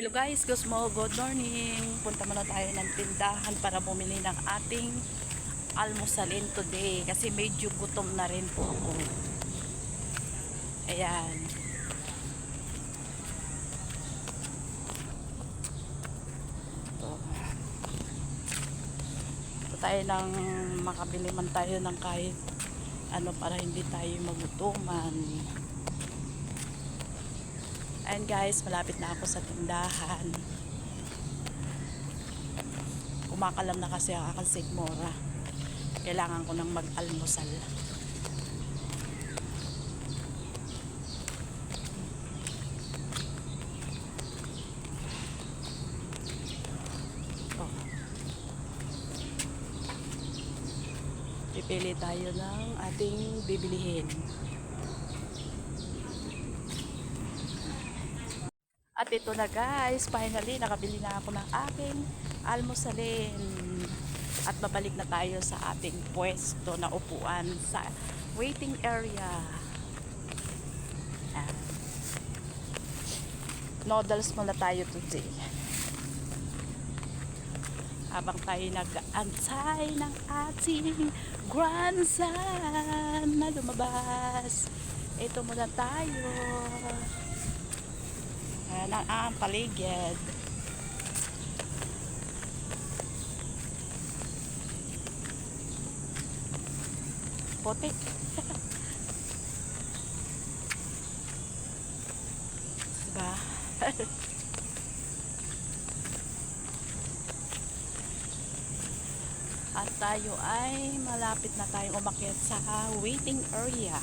Hello guys, good morning. Punta muna tayo ng tindahan para bumili ng ating almusalin today kasi medyo gutom na rin po ako. Ayan. Ito tayo ng makabili man tayo ng kahit ano para hindi tayo magutuman. Ayan guys, malapit na ako sa tindahan. Kumakalam na kasi ang aking sigmora. Kailangan ko nang mag-almusal. Oh. Pipili tayo ng ating bibilihin. At ito na guys, finally nakabili na ako ng aking almusalin. At babalik na tayo sa ating pwesto na upuan sa waiting area. Ayan. Noodles muna tayo today. Habang tayo nag-antay ng ating grandson na lumabas. Ito muna tayo. Ayan ang paligid. Puti. Diba? At tayo ay malapit na tayong umakyat sa waiting area.